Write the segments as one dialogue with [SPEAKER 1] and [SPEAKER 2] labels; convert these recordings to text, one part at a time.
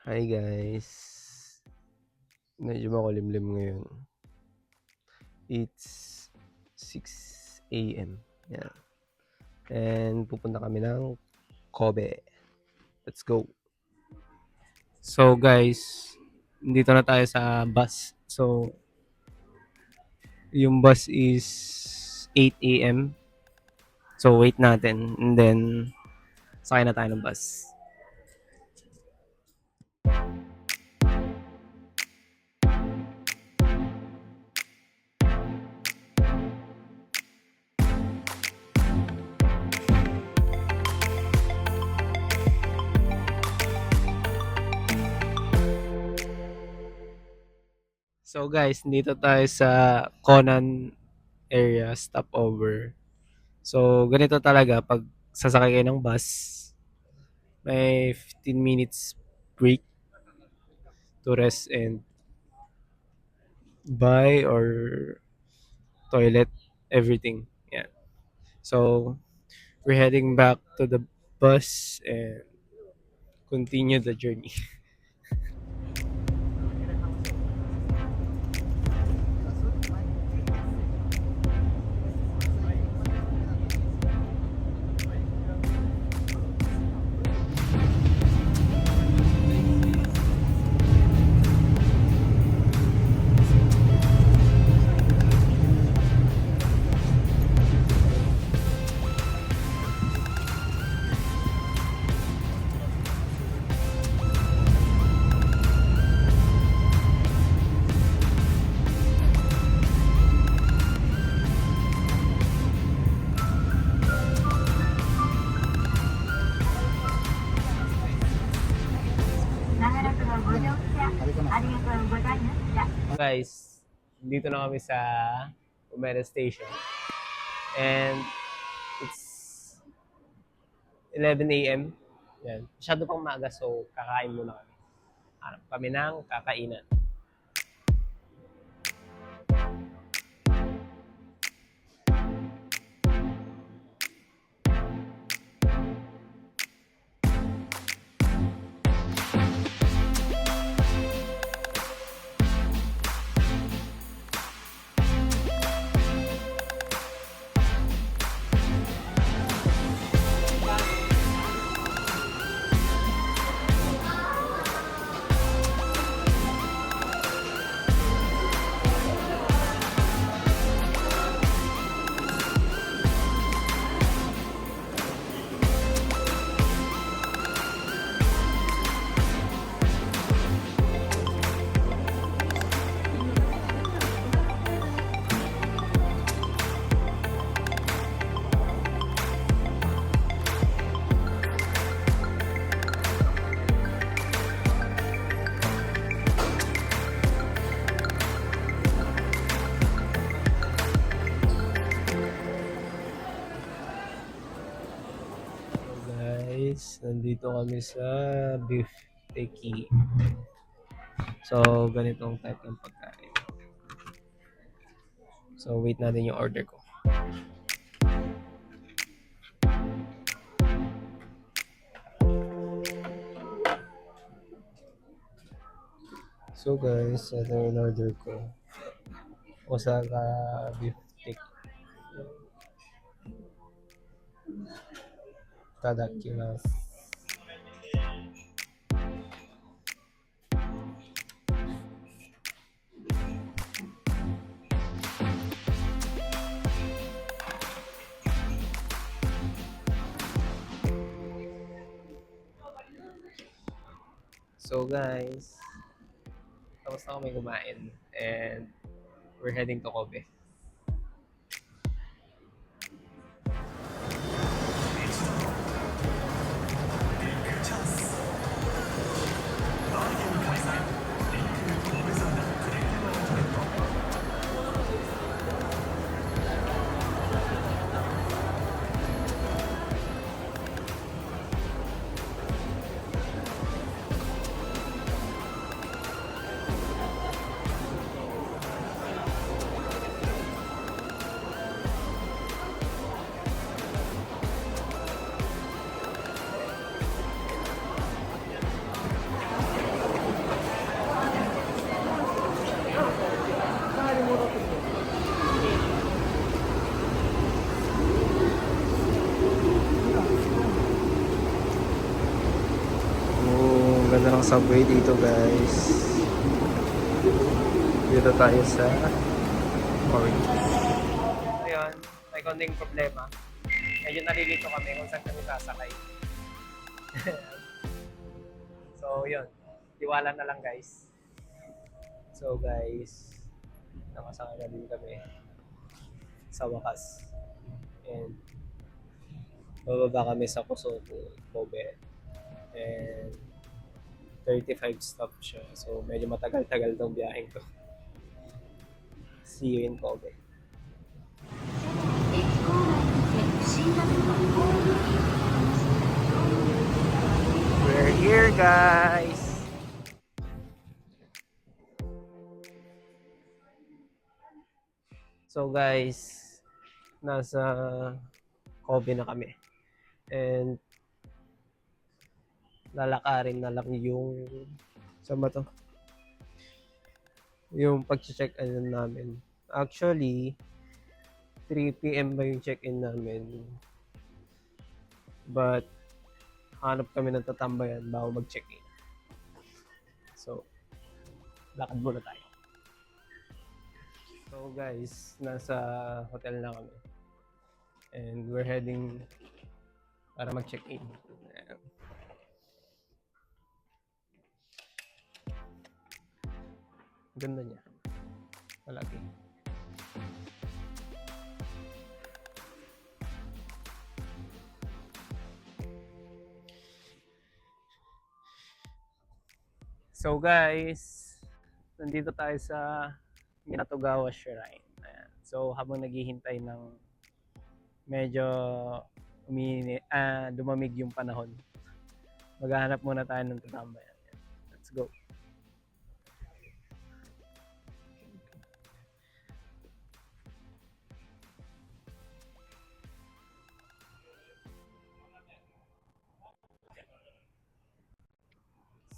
[SPEAKER 1] Hi guys. Medyo makulimlim ngayon. It's 6 AM. Yan. And pupunta kami ng Kobe. Let's go. So guys, dito na tayo sa bus. So, yung bus is 8 AM. So, wait natin. And then, sakay na tayo ng bus. So guys, dito tayo sa Conan area stopover. So ganito talaga pag sasakay kayo ng bus, may 15 minutes break to rest and buy or toilet, everything. Yeah. So we're heading back to the bus and continue the journey. Guys, dito na kami sa Umeda Station. And it's 11 AM. Yan. Masyado pang maaga, so kakain muna kami. Hanap kami ng kakainan. Guys, nandito kami sa beef teki. So, ganitong type ng pagkain. So, wait natin yung order ko. So guys, ito yung order ko. Osaka beef teki. Tadakimasu. So guys, tapos na kami kumain and we're heading to Kobe. ganda ng subway dito, guys. Dito tayo sa Orange. Ayun, may konting problema. Medyo nalilito kami kung saan kami sasakay. So, yun. Tiwala na lang, guys. So, guys, nakasakay na din kami sa wakas. And bababa kami sa Kosovo, Kobe. And 35 stop siya. So, medyo matagal-tagal tong biyaheng to. See you in Kobe. We're here, guys! So, guys, nasa Kobe na kami. And lalakarin na lang yung sama to. Yung pag-check in namin. Actually, 3 PM ba yung check-in namin? But hanap kami ng tatambayan bago mag-check-in. So, lakad muna tayo. So guys, nasa hotel na kami. And we're heading para mag-check-in. Ganda niya. Malaki. So guys, nandito tayo sa Minatogawa Shrine. Ayan. So habang naghihintay ng medyo dumamig yung panahon, maghahanap muna tayo ng tatambayan. Let's go.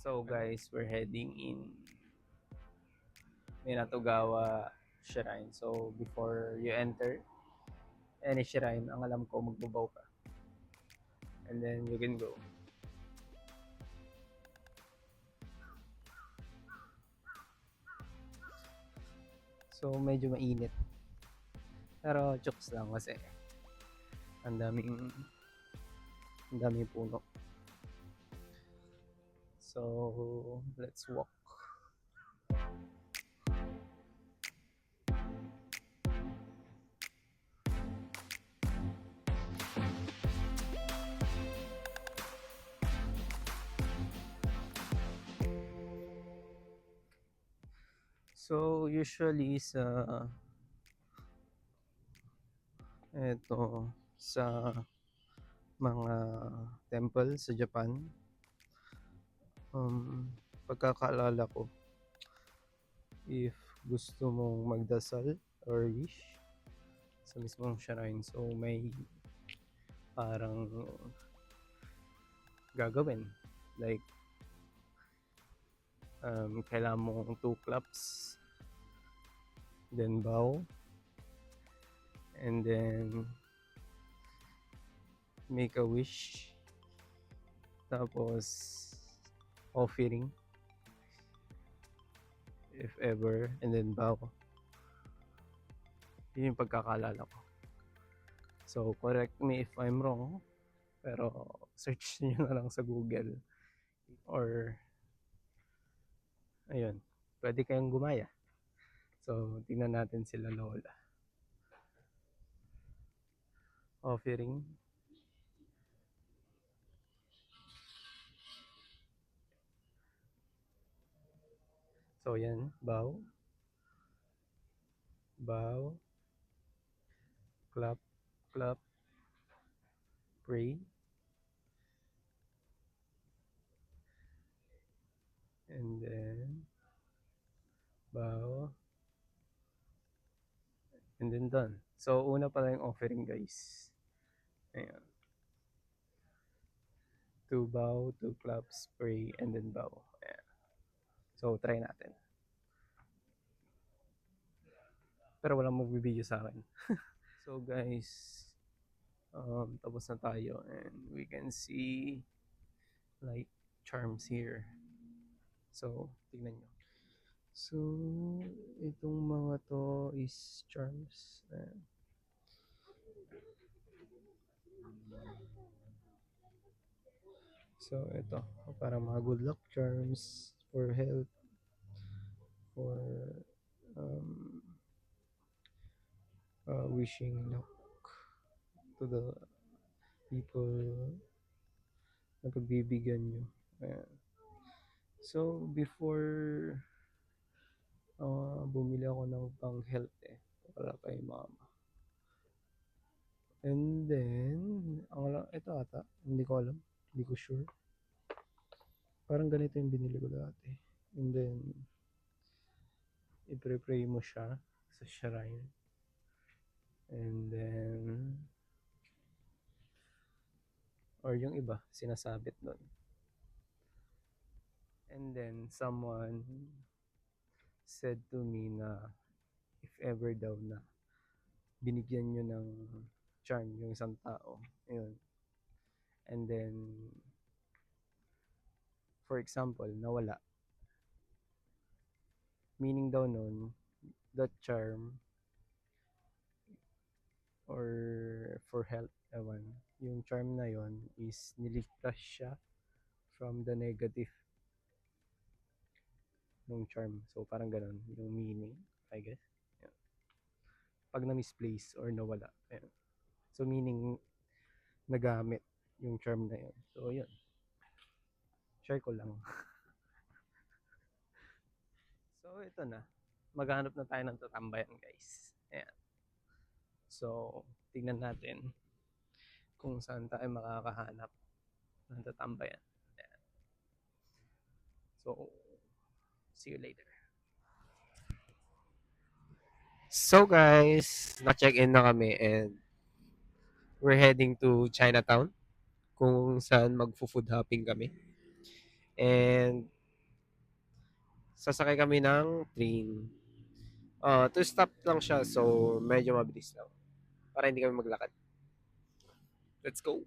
[SPEAKER 1] So guys, we're heading in Minatogawa Shrine. So before you enter any shrine, ang alam ko magbabaw ka. And then you can go. So medyo mainit. Pero jokes lang kasi ang daming puno. So let's walk. So usually sa mga temple sa Japan, pagkakaalala ko, if gusto mong magdasal or wish sa mismong shrine, so may parang gagawin. Like, kailangan mong 2 claps, then bow, and then make a wish, tapos offering if ever, and then bow. Yun yung pagkakaalala ko. So correct me if I'm wrong, pero search nyo na lang sa Google or ayun, pwede kayong gumaya. So tingnan natin sila lola. Offering. So yan, bow, clap, pray, and then bow, and then done. So una pala yung offering, guys. Ayan. 2 bow, 2 claps, pray, and then bow. Ayan. So try natin. Pero walang magbibideo sa akin. So guys, tapos na tayo and we can see like charms here. So, tignan nyo. So, itong mga to is charms. Ayan. So, ito. Parang mga good luck charms for health, for um, wishing luck to the people na pagbibigyan nyo. Ayan. So, before bumili ako ng pang health para kay mama. And then, ito ata, hindi ko alam, hindi ko sure. Parang ganito yung binili ko dati. And then, i-pray mo siya sa shrine. And then, or yung iba, sinasabit doon. And then, someone said to me na if ever daw na binigyan nyo ng charm yung isang tao, yun. And then, for example, nawala. Meaning daw nun, that charm or for health, ewan, yung charm na yon is niligtas siya from the negative ng charm. So, parang ganun yung meaning, I guess. Yan. Pag na-misplace or nawala. Yan. So, meaning, nagamit yung charm na yun. So, yun. Share ko lang. So, ito na. Maghanap na tayo ng tatambayan, guys. Ayan. So, tignan natin kung saan tayo makakahanap ng tatambayan. Ayan. So, see you later. So guys, na-check-in na kami and we're heading to Chinatown kung saan magfo-food hopping kami. And sasakay kami ng train. Two stop lang siya so medyo mabilis lang para hindi kami maglakad. Let's go!